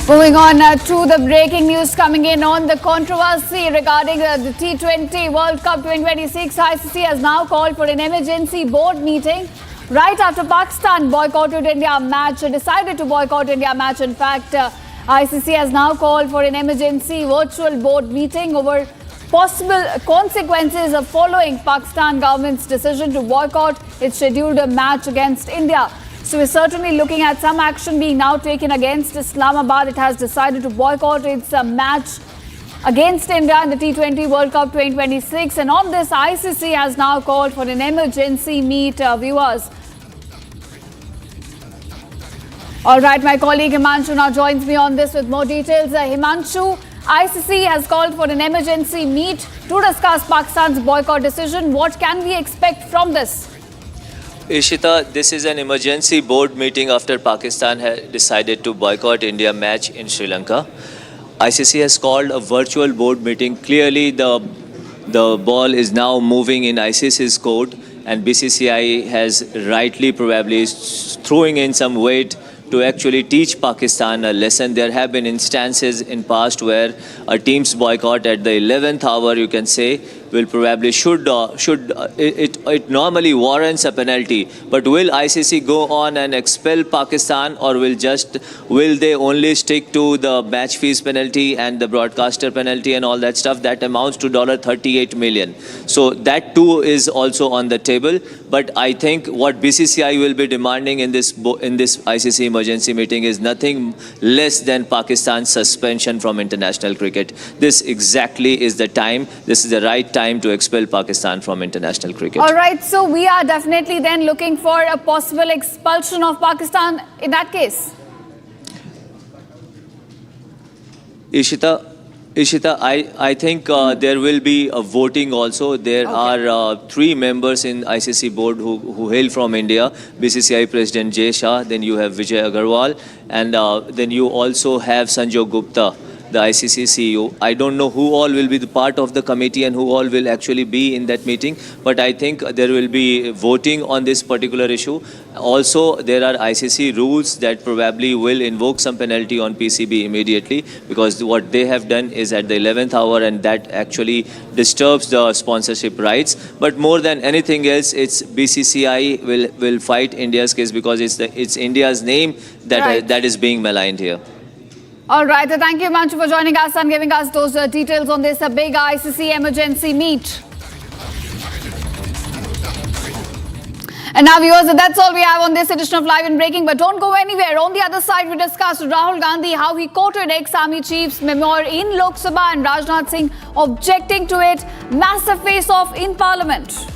Moving on to the breaking news coming in on the controversy regarding the T20 World Cup 2026. ICC has now called for an emergency board meeting right after Pakistan boycotted India match, decided to boycott India match. In fact, ICC has now called for an emergency virtual board meeting over possible consequences of following Pakistan government's decision to boycott its scheduled match against India. So we're certainly looking at some action being now taken against Islamabad. It has decided to boycott its match against India in the T20 World Cup 2026. And on this, ICC has now called for an emergency meet, viewers. All right, my colleague Himanshu now joins me on this with more details. Himanshu, ICC has called for an emergency meet to discuss Pakistan's boycott decision. What can we expect from this? Ishita, this is an emergency board meeting after Pakistan had decided to boycott India match in Sri Lanka. ICC has called a virtual board meeting. Clearly, the ball is now moving in ICC's court, and BCCI has rightly probably throwing in some weight to actually teach Pakistan a lesson. There have been instances in past where a team's boycott at the 11th hour, you can say, will probably it normally warrants a penalty. But will ICC go on and expel Pakistan, or will they only stick to the match fees penalty and the broadcaster penalty and all that stuff that amounts to $38 million? So that too is also on the table. But I think what BCCI will be demanding in this ICC emergency meeting is nothing less than Pakistan's suspension from international cricket. This exactly is the time. This is the right time to expel Pakistan from international cricket. All right, so we are definitely then looking for a possible expulsion of Pakistan in that case. Ishita, I think there will be a voting also. There are 3 members in ICC board who hail from India. BCCI President Jay Shah, then you have Vijay Agarwal, and then you also have Sanjay Gupta, the ICC CEO. I don't know who all will be the part of the committee and who all will actually be in that meeting, but I think there will be voting on this particular issue. Also, there are ICC rules that probably will invoke some penalty on PCB immediately, because what they have done is at the 11th hour, and that actually disturbs the sponsorship rights. But more than anything else, it's BCCI will fight India's case, because it's India's name that is being maligned here. All right, thank you, Himanshu, for joining us and giving us those details on this big ICC emergency meet. And now, viewers, that's all we have on this edition of Live and Breaking. But don't go anywhere. On the other side, we discussed Rahul Gandhi, how he quoted ex-army chief's memoir in Lok Sabha, and Rajnath Singh objecting to it. Massive face-off in Parliament.